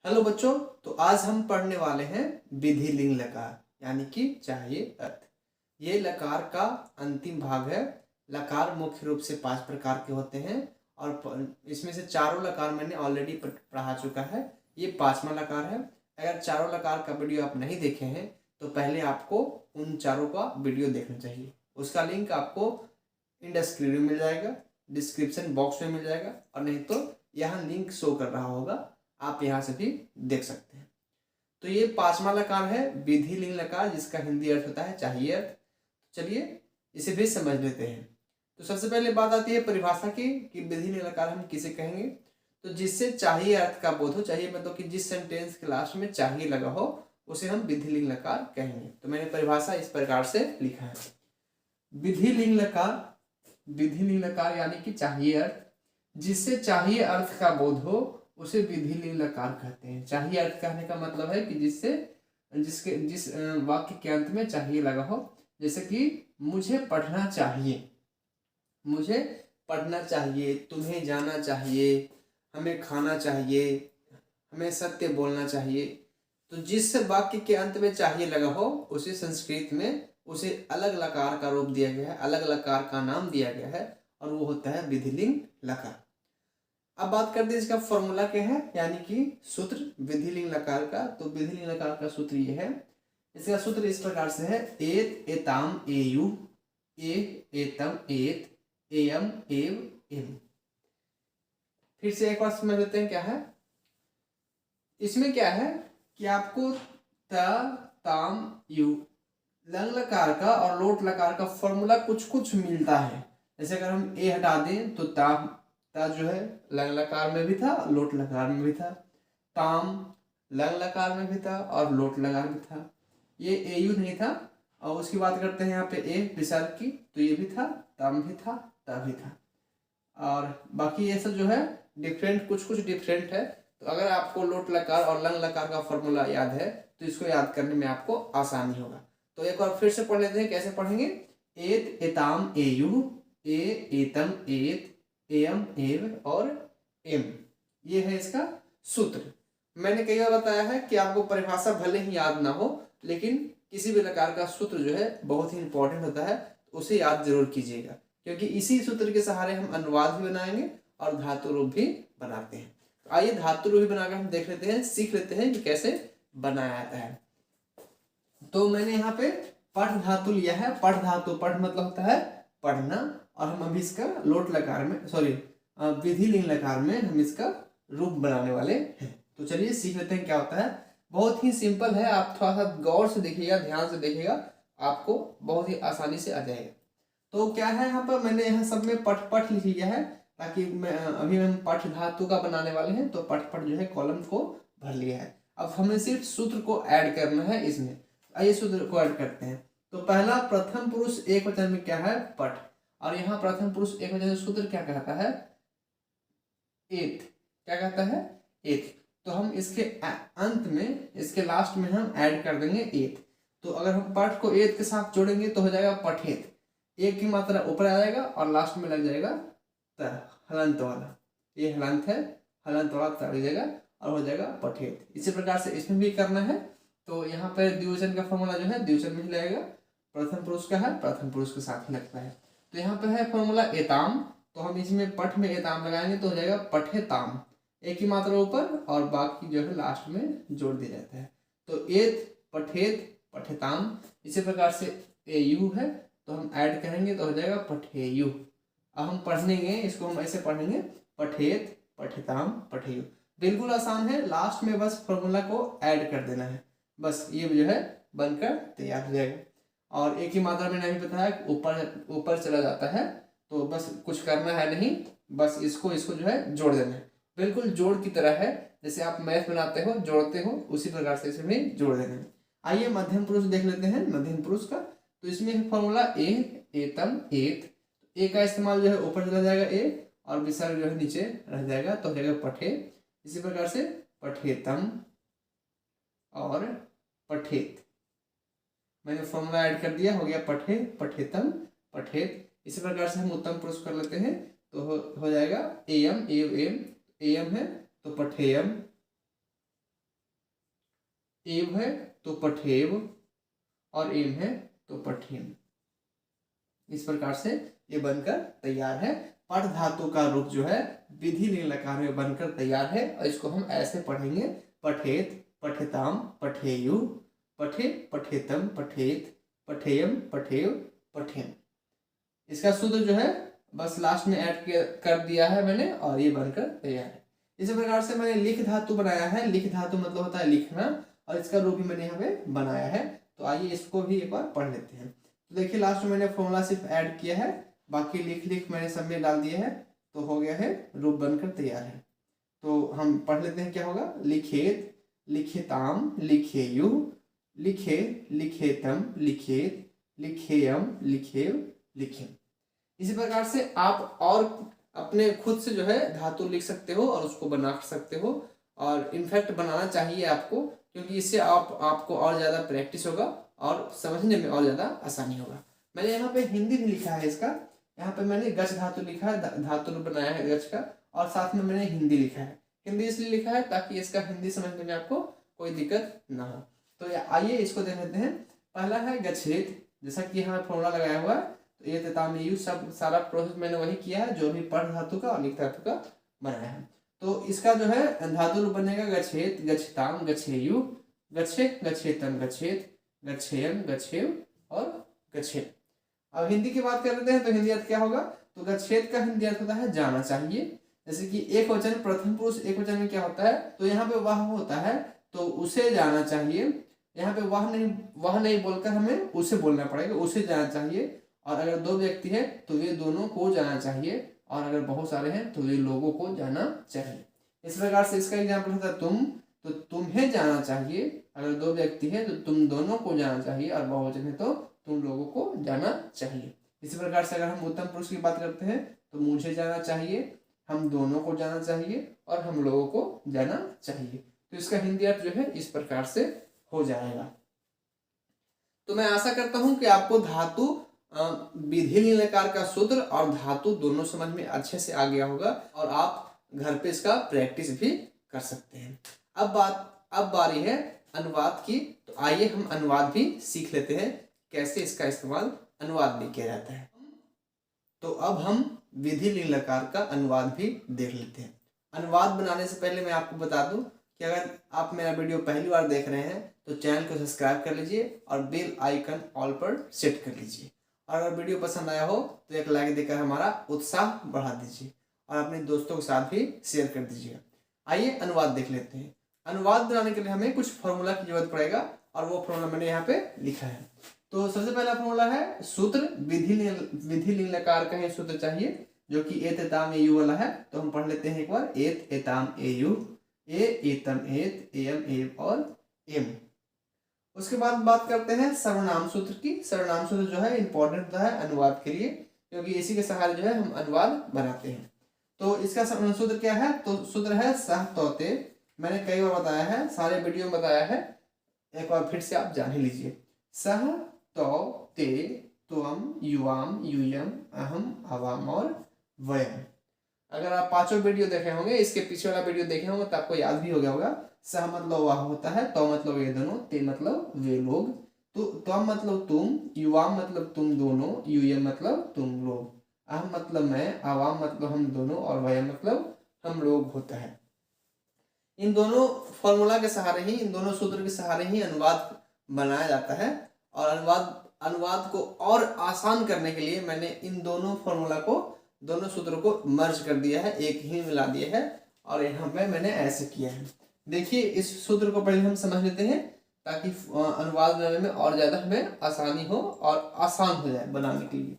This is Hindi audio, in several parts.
हेलो बच्चों। तो आज हम पढ़ने वाले हैं विधि लिंग लकार यानी कि चाहिए अर्थ। ये लकार का अंतिम भाग है। लकार मुख्य रूप से 5 प्रकार के होते हैं और इसमें से चारों लकार मैंने ऑलरेडी पढ़ा चुका है। ये 5वां लकार है। अगर चारों लकार का वीडियो आप नहीं देखे हैं तो पहले आपको उन चारों का वीडियो देखना चाहिए। उसका लिंक आपको इन स्क्रीन में मिल जाएगा, डिस्क्रिप्शन बॉक्स में मिल जाएगा, और नहीं तो यहाँ लिंक शो कर रहा होगा, आप यहाँ से भी देख सकते हैं। तो ये 5वां लकार है विधि लिंग लकार, जिसका हिंदी अर्थ होता है चाहिए अर्थ। चलिए इसे भी समझ लेते हैं। तो सबसे पहले बात आती है परिभाषा की कि विधि लिंग लकार हम किसे कहेंगे। तो जिससे चाहिए अर्थ का बोध हो, चाहिए मतलब कि जिस सेंटेंस के लास्ट में चाहिए लगा हो उसे हम विधि लिंग लकार कहेंगे। तो मैंने परिभाषा इस प्रकार से लिखा है। विधि लिंग लकार यानी कि चाहिए अर्थ, जिससे चाहिए अर्थ का बोध हो उसे विधि लिंग लकार कहते हैं। चाहिए अर्थ कहने का मतलब है कि जिस वाक्य के अंत में चाहिए लगा हो। जैसे कि मुझे पढ़ना चाहिए, मुझे पढ़ना चाहिए, तुम्हें जाना चाहिए, हमें खाना चाहिए, हमें सत्य बोलना चाहिए। तो जिस वाक्य के अंत में चाहिए लगा हो उसे संस्कृत में उसे अलग लकार का रूप दिया गया है, अलग लकार का नाम दिया गया है, और वो होता है विधि लिंग लकार। अब बात करते हैं इसका फॉर्मूला क्या है, यानी कि सूत्र विधि लिंग लकार का। तो विधि लिंग लकार का सूत्र ये है। इसका सूत्र इस प्रकार से है। एत एताम एयु, ए एतम एत, एयम एव एम। फिर से एक बार समझ लेते हैं क्या है इसमें। क्या है कि आपको त ताम यु लंग लकार का और लोट लकार का फॉर्मूला कुछ कुछ मिलता है। जैसे अगर हम ए हटा दें तो ताम ता जो है लंग लकार में भी था, लोट लकार में भी था। ताम लंग लकार में भी था और लोट लकार में था। ये एयु नहीं था। और उसकी बात करते हैं यहाँ पे ए विसर्ग की, तो ये भी था, ताम भी था, ता भी था। और बाकी ये सब जो है डिफरेंट, कुछ कुछ डिफरेंट है। तो अगर आपको लोट लकार और लंग लकार का फॉर्मूला याद है तो इसको याद करने में आपको आसानी होगा। तो एक बार फिर से पढ़ लेते हैं। कैसे पढ़ेंगे। एत एताम एयु, ए एतम एत, एम एव और एम। ये है इसका सूत्र। मैंने कई बार बताया है कि आपको परिभाषा भले ही याद ना हो, लेकिन किसी भी प्रकार का सूत्र जो है बहुत ही इंपॉर्टेंट होता है, तो उसे याद जरूर कीजिएगा, क्योंकि इसी सूत्र के सहारे हम अनुवाद भी बनाएंगे और धातु रूप भी बनाते हैं। तो आइए धातु रूप भी बनाकर हम देख लेते हैं, सीख लेते हैं कि कैसे बनाया जाता है। तो मैंने यहाँ पे पठ धातु लिया है। पठ धातु, पठ मतलब होता है पढ़ना, और हम अभी इसका लोट लकार में, सॉरी विधि लिंग लकार में हम इसका रूप बनाने वाले हैं। तो चलिए सीख लेते हैं क्या होता है। बहुत ही सिंपल है, आप थोड़ा सा गौर से देखिएगा, ध्यान से देखिएगा, आपको बहुत ही आसानी से आ जाएगा। तो क्या है यहाँ पर, मैंने यहाँ सब में पठ पठ लिख लिया है, ताकि अभी हम पठ धातु का बनाने वाले हैं, तो पठ पठ जो है कॉलम को भर लिया है। अब हमें सिर्फ सूत्र को ऐड करना है इसमें। आइए सूत्र को ऐड करते हैं। तो पहला प्रथम पुरुष एक वचन में क्या है, पठ, और यहाँ प्रथम पुरुष एक वचन सूत्र क्या कहता है, एत। क्या कहता है, एत। तो हम इसके अंत में, इसके लास्ट में हम ऐड कर देंगे एत। तो अगर हम पठ को एत के साथ जोड़ेंगे तो हो जाएगा पठेत। एक की मात्रा ऊपर आ जाएगा और लास्ट में लग जाएगा त, हलंत वाला। ये हलंत है, हलंत वाला त लग जाएगा और हो जाएगा पठेत। इसी प्रकार से इसमें भी करना है। तो यहाँ पर द्विवचन का फॉर्मूला जो है द्विवचन में ही लगेगा। प्रथम पुरुष का है, प्रथम पुरुष के साथ ही लगता है। तो यहाँ पे है फॉर्मूला एताम, तो हम इसमें पठ में एताम लगाएंगे तो हो जाएगा पठेताम। एक ही मात्रा ऊपर और बाकी जो है लास्ट में जोड़ दिया जाता है। तो एत, पठेत, पठेताम। इसी प्रकार से एयु है, तो हम ऐड करेंगे तो हो जाएगा पठेयु। अब हम पढ़ेंगे इसको, हम ऐसे पढ़ेंगे पठेत, पठेताम, पठेयु। बिल्कुल आसान है, लास्ट में बस फॉर्मूला को ऐड कर देना है, बस ये जो है बनकर तैयार हो जाएगा। और एक ही मात्रा में नहीं बताया, ऊपर ऊपर चला जाता है, तो बस कुछ करना है नहीं, बस इसको जो है जोड़ देना है। बिल्कुल जोड़ की तरह है, जैसे आप मैथ बनाते हो, जोड़ते हो, उसी प्रकार से इसमें जोड़ देना है। आइए मध्यम पुरुष देख लेते हैं, मध्यम पुरुष का। तो इसमें है फॉर्मूला ए एतम एत। ए का इस्तेमाल जो है ऊपर चला जाएगा ए, और विसर्ग जो है नीचे रह जाएगा, तो हो जाएगा पठे। इसी प्रकार से पठेतम और पठेत। मैंने फॉर्मूला ऐड कर दिया, हो गया पठे, पठेतम, पठेत। इसी प्रकार से हम उत्तम पुरुष कर लेते हैं, तो हो जाएगा एयम एव एम। एयम है तो पठेयम, एव है तो पठेव, और एम है तो पठेम। इस प्रकार से ये बनकर तैयार है। पठ धातु का रूप जो है विधि लिंग लकार में बनकर तैयार है, और इसको हम ऐसे पढ़ेंगे, पठेत, पठेताम, पठेयु, पठे, पठेतम, पठेत, पठेयम, पठेव, पठेम। इसका सूत्र जो है बस लास्ट में ऐड कर दिया है मैंने, और ये बनकर तैयार है। इसी प्रकार से मैंने लिख धातु बनाया है। लिख धातु मतलब होता है लिखना, और इसका रूप भी मैंने यहाँ पे बनाया है। तो आइए इसको भी एक बार पढ़ लेते हैं। तो देखिए लास्ट में मैंने फॉर्मूला सिर्फ ऐड किया है, बाकी लिख मैंने सब में डाल दिया है, तो हो गया है, रूप बनकर तैयार है। तो हम पढ़ लेते हैं क्या होगा। लिखेत, लिखिताम, लिखेयु, लिखे, लिखेतम, लिखेत, लिखेयम, लिखेव, लिखेम। इसी प्रकार से आप और अपने खुद से जो है धातु लिख सकते हो और उसको बना सकते हो, और इनफैक्ट बनाना चाहिए आपको, क्योंकि इससे आपको और ज़्यादा प्रैक्टिस होगा और समझने में और ज़्यादा आसानी होगा। मैंने यहाँ पे हिंदी भी लिखा है इसका, यहाँ पे मैंने गच धातु लिखा है, धातु बनाया है गच का, और साथ में मैंने हिंदी लिखा है। हिंदी इसलिए लिखा है ताकि इसका हिंदी समझने में आपको कोई दिक्कत ना हो। तो आइए इसको देख लेते हैं। पहला है गच्छेत, जैसा कि यहाँ फॉर्मूला लगाया हुआ है, तो ये ततामेयु सब सारा प्रोसेस मैंने वही किया है जो भी पठ धातु का और लिख धातु का बनाया है। तो इसका जो है धातु रूप बनेगा गच्छेत, गच्छताम, गच्छेयु, गच्छे, गच्छेतम, गच्छेत, गच्छेयम, गच्छेव और गच्छेत। अब हिंदी की बात कर लेते हैं, तो हिंदी अर्थ क्या होगा। तो गच्छेत का हिंदी अर्थ होता है जाना चाहिए। जैसे कि एक वचन प्रथम पुरुष एक वचन में क्या होता है, तो यहाँ पे वह होता है, तो उसे जाना चाहिए। यहाँ पे वह नहीं बोलकर हमें उसे बोलना पड़ेगा, उसे जाना चाहिए। और अगर दो व्यक्ति है तो वे दोनों को जाना चाहिए, और अगर बहुत सारे हैं तो वे लोगों को जाना चाहिए। इस प्रकार से इसका एग्जाम्पल होता है तुम, तो तुम्हें जाना चाहिए। अगर दो व्यक्ति है तो तुम दोनों को जाना चाहिए, और बहुवचन है तो तुम लोगों को जाना चाहिए। इसी प्रकार से अगर हम उत्तम पुरुष की बात करते हैं, तो मुझे जाना चाहिए, हम दोनों को जाना चाहिए, और हम लोगों को जाना चाहिए। तो इसका हिंदी अर्थ जो है इस प्रकार से हो जाएगा। तो मैं आशा करता हूं कि आपको धातु विधि लिंग लकार का सूत्र और धातु दोनों समझ में अच्छे से आ गया होगा, और आप घर पे इसका प्रैक्टिस भी कर सकते हैं। अब बारी है अनुवाद की। तो आइए हम अनुवाद भी सीख लेते हैं, कैसे इसका इस्तेमाल अनुवाद में किया जाता है। तो अब हम विधि लिंग लकार का अनुवाद भी देख लेते हैं। अनुवाद बनाने से पहले मैं आपको बता दूं कि अगर आप मेरा वीडियो पहली बार देख रहे हैं तो चैनल को सब्सक्राइब कर लीजिए और बेल आइकन ऑल पर सेट कर लीजिए। और अगर वीडियो पसंद आया हो तो एक लाइक देकर हमारा उत्साह बढ़ा दीजिए, और अपने दोस्तों के साथ भी शेयर कर दीजिएगा। आइए अनुवाद देख लेते हैं। अनुवाद बनाने के लिए हमें कुछ फॉर्मूला की जरूरत पड़ेगा, और वो फॉर्मूला मैंने यहाँ पे लिखा है। तो सबसे पहला फॉर्मूला है सूत्र। विधि लिंग लकार का ही सूत्र चाहिए, जो कि एत एताम एयु वाला है। तो हम पढ़ लेते हैं एक बार। एत एताम एयु, ए एतम एत, एयम एव और एम। उसके बाद बात करते हैं सर्वनाम सूत्र की। सर्वनाम सूत्र जो है इंपॉर्टेंट होता है अनुवाद के लिए, क्योंकि इसी के सहारे जो है हम अनुवाद बनाते हैं। तो इसका सर्वनाम सूत्र क्या है, तो सूत्र है सह तौते। मैंने कई बार बताया है, सारे वीडियो में बताया है, एक बार फिर से आप जान ही लीजिए। सह तौ ते त्वम युवाम यूयम अहम अवाम और वयम। अगर आप पांचों वीडियो देखे होंगे, इसके पीछे वाला वीडियो देखे होंगे तो आपको याद भी हो गया होगा। सह मतलब वह होता है, तो मतलब ये दोनों, ते मतलब वे लोग, तो त्वम मतलब तुम, युवाम मतलब तुम दोनों, यूयम मतलब तुम लोग, अहम मतलब मैं, अवाम मतलब हम दोनों, और वयम मतलब हम लोग होता है। इन दोनों फॉर्मूला के सहारे ही, इन दोनों सूत्र के सहारे ही अनुवाद बनाया जाता है। और अनुवाद को और आसान करने के लिए मैंने इन दोनों फॉर्मूला को, दोनों सूत्रों को मर्ज कर दिया है, एक ही मिला दिया है, और यहाँ पे मैंने ऐसे किया है। देखिए इस सूत्र को पहले हम समझ लेते हैं, ताकि अनुवाद बनाने में और ज़्यादा हमें आसानी हो और आसान हो जाए बनाने के लिए।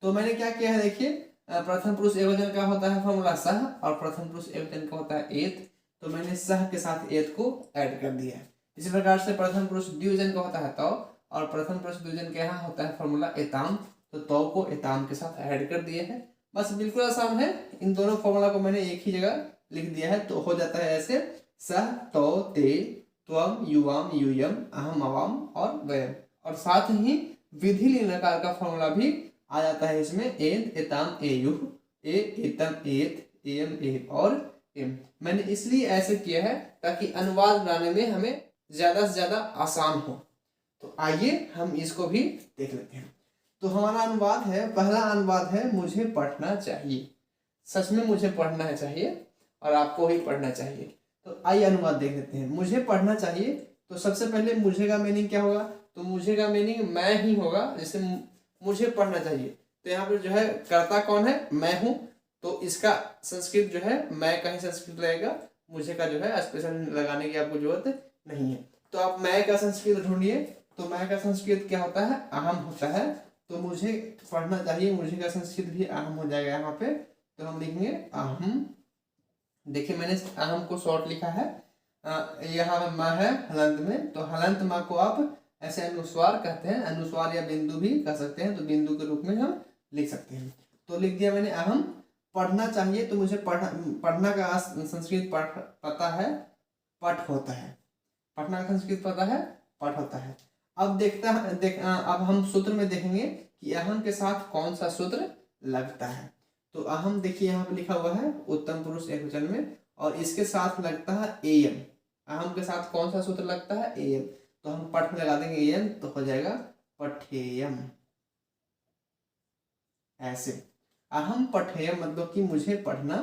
तो मैंने क्या किया है, देखिए प्रथम पुरुष एकवचन का होता है फॉर्मूला सह, और प्रथम पुरुष एकवचन का होता है एत। तो मैंने सह के साथ एत को ऐड कर दिया है। इसी प्रकार से प्रथम पुरुष द्विवचन का होता है तौ, और प्रथम पुरुष द्विवचन का यहाँ होता है फॉर्मूला एताम। तो तौ को एताम के साथ ऐड कर दिए है। बस बिल्कुल आसान है। इन दोनों फॉर्मूला को मैंने एक ही जगह लिख दिया है, तो हो जाता है ऐसे। सह तौ ते त्वम युवाम यूयम अहम अवाम और वयम। और साथ ही विधि लिंग लकार का फॉर्मूला भी आ जाता है इसमें। एत एताम एयु, ए एतम एत, एयम एव और एम। मैंने इसलिए ऐसे किया है ताकि अनुवाद बनाने में हमें ज़्यादा से ज़्यादा आसान हो। तो आइए हम इसको भी देख लेते हैं। तो हमारा अनुवाद है, पहला अनुवाद है मुझे पढ़ना चाहिए। सच में मुझे पढ़ना चाहिए और आपको भी पढ़ना चाहिए। तो आइए अनुवाद देख लेते हैं। मुझे पढ़ना चाहिए, तो सबसे पहले मुझे का मीनिंग क्या होगा? तो मुझे का मीनिंग मैं ही होगा। जैसे मुझे पढ़ना चाहिए, तो यहाँ पर जो है कर्ता कौन है? मैं हूँ। तो इसका संस्कृत जो है मैं का ही संस्कृत रहेगा। मुझे का जो है स्पेशल लगाने की आपको जरूरत नहीं है। तो आप मैं का संस्कृत ढूंढिए। तो मैं का संस्कृत क्या होता है? अहम होता है। तो मुझे पढ़ना चाहिए, मुझे का संस्कृत भी अहम हो जाएगा यहाँ पे। तो हम लिखेंगे अहम। देखिए मैंने अहम को शॉर्ट लिखा है। यहाँ में माँ है हलंत में, तो हलंत माँ को आप ऐसे अनुस्वार कहते हैं, अनुस्वार या बिंदु भी कह सकते हैं। तो बिंदु के रूप में हम लिख सकते हैं। तो लिख दिया मैंने अहम। पढ़ना चाहिए, तो मुझे पढ़ना का संस्कृत पता है, पठ होता है। पढ़ना का संस्कृत पता है, पठ होता है। अब अब हम सूत्र में देखेंगे कि अहम के साथ कौन सा सूत्र लगता है। तो अहम देखिए यहाँ पे लिखा हुआ है उत्तम पुरुष एकवचन में, और इसके साथ लगता है एयम। अहम के साथ कौन सा सूत्र लगता है? एयम। तो हम पठ में लगा देंगे एयम, तो हो जाएगा पठेयम। ऐसे अहम पठेयम मतलब कि मुझे पढ़ना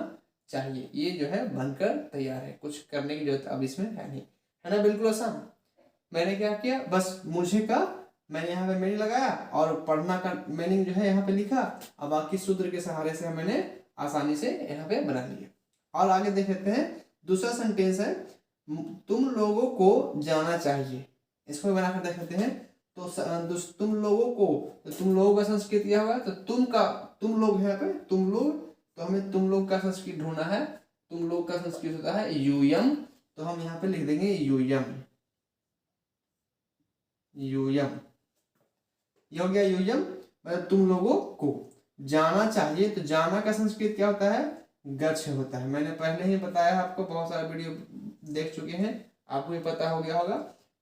चाहिए। ये जो है बनकर तैयार है, कुछ करने की जरूरत अब इसमें है नहीं, है ना? बिल्कुल आसान। मैंने क्या किया, बस मुझे का मैंने यहाँ पे मीनिंग लगाया और पढ़ना का मीनिंग जो है यहाँ पे लिखा। अब बाकी सूत्र के सहारे से मैंने आसानी से यहाँ पे बना लिया। और आगे देख लेते हैं। दूसरा सेंटेंस है तुम लोगों को जाना चाहिए। इसको बनाकर देख लेते हैं। तो तुम लोगों को, तो तुम लोगों का संस्कृत क्या होगा? तो तुम लोग यहाँ पे तुम लोग, तो हमें तुम लोग का संस्कृत ढूंढना है। तुम लोग का संस्कृत होता है यूयम। तो हम यहाँ पे लिख देंगे यूयम। यूयम, ये हो गया यूयम। मतलब तुम लोगों को जाना चाहिए। तो जाना का संस्कृत क्या होता है? गच्छ होता है। मैंने पहले ही बताया आपको, बहुत सारा वीडियो देख चुके हैं, आपको भी पता हो गया होगा।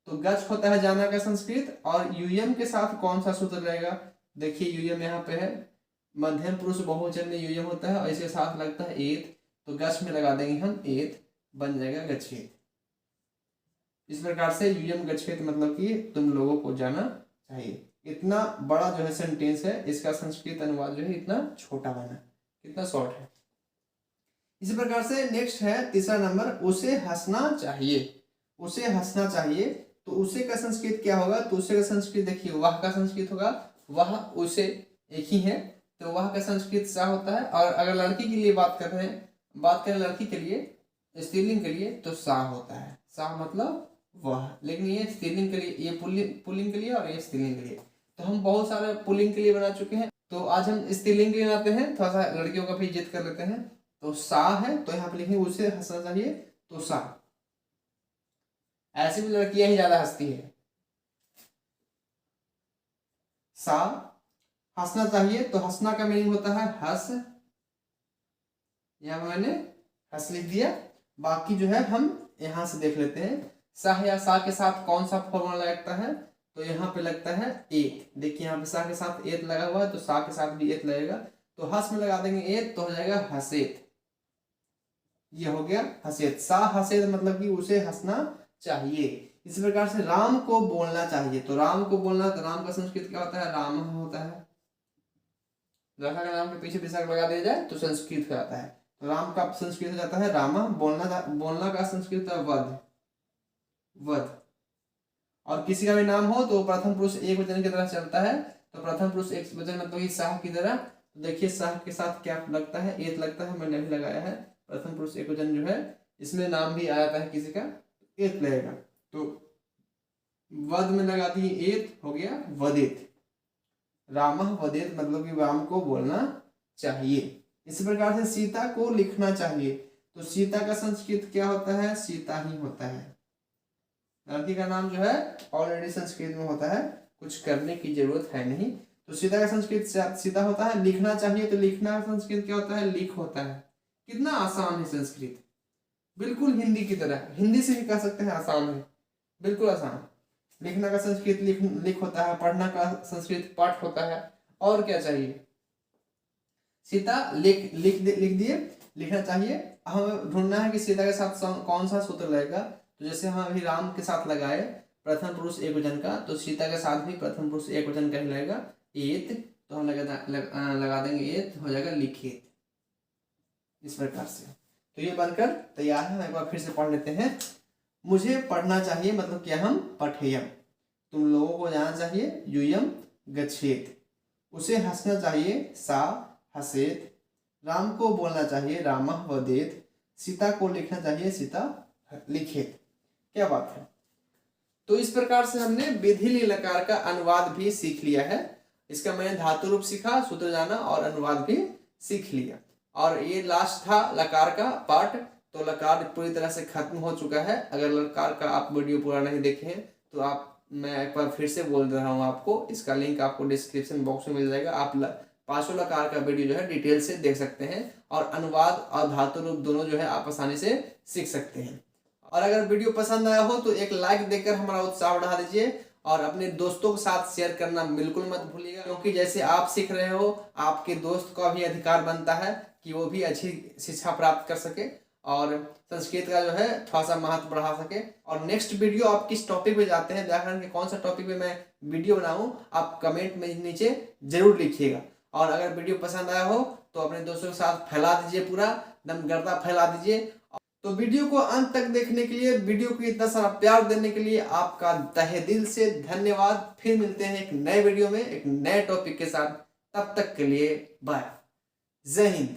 तो गच्छ होता है जाना का संस्कृत। और यूयम के साथ कौन सा सूत्र रहेगा? देखिए यूयम यहाँ पे है, मध्यम पुरुष बहुवचन में यूयम होता है और इसके साथ लगता है एत। तो गच्छ में लगा देंगे हम एत, बन जाएगा गच्छेत। इस प्रकार से यूयम गच्छेत मतलब कि तुम लोगों को जाना चाहिए। इतना बड़ा जो है सेंटेंस है, इसका संस्कृत अनुवाद जो है इतना छोटा बना, कितना शॉर्ट है। इसी प्रकार से नेक्स्ट है तीसरा नंबर, उसे हंसना चाहिए। उसे हंसना चाहिए, तो उसे का संस्कृत क्या होगा? तो उसे का संस्कृत देखिए, वह का संस्कृत होगा वह, उसे एक ही है। तो वह का संस्कृत सा होता है। और अगर लड़की के लिए बात कर रहे हैं, बात करें लड़की के लिए स्त्रीलिंग के लिए, तो सा होता है। सा मतलब वह, लेकिन ये स्त्रीलिंग के लिए, ये पुल्लिंग के लिए और ये स्त्रीलिंग के लिए। तो हम बहुत सारे पुल्लिंग के लिए बना चुके हैं। तो आज हम स्त्रीलिंग के लिए बनाते हैं, थोड़ा सा लड़कियों का भी इज्जत कर लेते हैं। तो सा है, तो यहाँ पे लिखेंगे उसे हंसना चाहिए, तो सा। ऐसी भी लड़कियां ही ज्यादा हंसती है। सा हंसना चाहिए, तो हंसना का मीनिंग होता है हंस। यहाँ मैंने हंस लिख दिया। बाकी जो है हम यहां से देख लेते हैं। सा या सा के साथ कौन सा फॉर्मूला लगता है? तो यहाँ पे लगता है एत। देखिए यहाँ पे सा के साथ एत लगा हुआ है, तो सा के साथ भी एत लगेगा। तो हंस में लगा देंगे एत, तो हो जाएगा हसेत। ये हो गया हसेत। सा हसेत मतलब कि उसे हंसना चाहिए। इसी प्रकार से राम को बोलना चाहिए। तो राम को बोलना, तो राम का संस्कृत क्या होता है? राम होता है। लड़का का नाम के पीछे विसर्ग लगा दिया जाए तो संस्कृत कहलाता है। तो राम का संस्कृत हो जाता है रामा। बोलना का संस्कृत है वध। वध। और किसी का भी नाम हो तो प्रथम पुरुष एक वचन की तरह चलता है। तो प्रथम पुरुष एक वचन मतलब शाह की तरह। तो देखिए शाह के साथ क्या लगता है? एत लगता है, मैंने अभी लगाया है। प्रथम पुरुष एक वचन जो है इसमें नाम भी आ जाता है किसी का, एत लगेगा। तो वध में लगा दी एत, हो गया वदित। राम वदित मतलब कि राम को बोलना चाहिए। इसी प्रकार से सीता को लिखना चाहिए। तो सीता का संस्कृत क्या होता है? सीता ही होता है। लड़की का नाम जो है ऑलरेडी संस्कृत में होता है, कुछ करने की जरूरत है नहीं। तो सीता का संस्कृत सीता होता है। लिखना चाहिए, तो लिखना का संस्कृत क्या होता है? लिख होता है। कितना आसान है संस्कृत, बिल्कुल हिंदी की तरह। हिंदी से ही कह सकते हैं आसान है, बिल्कुल आसान। लिखना का संस्कृत लिख होता है। पढ़ना का संस्कृत पाठ होता है। और क्या चाहिए? सीता लिख दिए, लिखना चाहिए। हमें ढूंढना है कि सीता के साथ कौन सा सूत्र लगेगा। तो जैसे हम अभी राम के साथ लगाए प्रथम पुरुष एक वचन का, तो सीता के साथ भी प्रथम पुरुष एक वचन का ही लगेगा एत, तो हम लगा देंगे एत, हो जाएगा लिखित, इस प्रकार से। तो ये बनकर तैयार है। एक बार फिर से पढ़ लेते हैं। मुझे पढ़ना चाहिए मतलब क्या, हम पठेयम, तुम लोगों को जाना चाहिए यूयम गच्छेत, उसे हंसना चाहिए सा हसेत, राम को बोलना चाहिए रामः वदेत, सीता को लिखना चाहिए सीता लिखेत। क्या बात है। तो इस प्रकार से हमने विधि लिंग लकार का अनुवाद भी सीख लिया है। इसका मैंने धातु रूप सीखा, सूत्र जाना और अनुवाद भी सीख लिया। और ये लास्ट था लकार का पार्ट। तो लकार पूरी तरह से खत्म हो चुका है। अगर लकार का आप वीडियो पूरा नहीं देखे हैं तो आप, मैं एक बार फिर से बोल रहा हूँ आपको, इसका लिंक आपको डिस्क्रिप्शन बॉक्स में मिल जाएगा। आप पांचों लकार का वीडियो जो है डिटेल से देख सकते हैं और अनुवाद और धातु रूप दोनों जो है आप आसानी से सीख सकते हैं। और अगर वीडियो पसंद आया हो तो एक लाइक देकर हमारा उत्साह बढ़ा दीजिए और अपने दोस्तों के साथ शेयर करना बिल्कुल मत भूलिएगा, क्योंकि जैसे आप सीख रहे हो आपके दोस्त का भी अधिकार बनता है कि वो भी अच्छी शिक्षा प्राप्त कर सके और संस्कृत का जो है थोड़ा सा महत्व बढ़ा सके। और नेक्स्ट वीडियो आप किस टॉपिक पे जाते हैं, व्याकरण के कौन सा टॉपिक पे मैं वीडियो बनाऊं, आप कमेंट में नीचे जरूर लिखिएगा। और अगर वीडियो पसंद आया हो तो अपने दोस्तों के साथ फैला दीजिए, पूरा एकदम गर्दा फैला दीजिए। तो वीडियो को अंत तक देखने के लिए, वीडियो को इतना सारा प्यार देने के लिए आपका तहे दिल से धन्यवाद। फिर मिलते हैं एक नए वीडियो में एक नए टॉपिक के साथ। तब तक के लिए बाय। जय हिंद।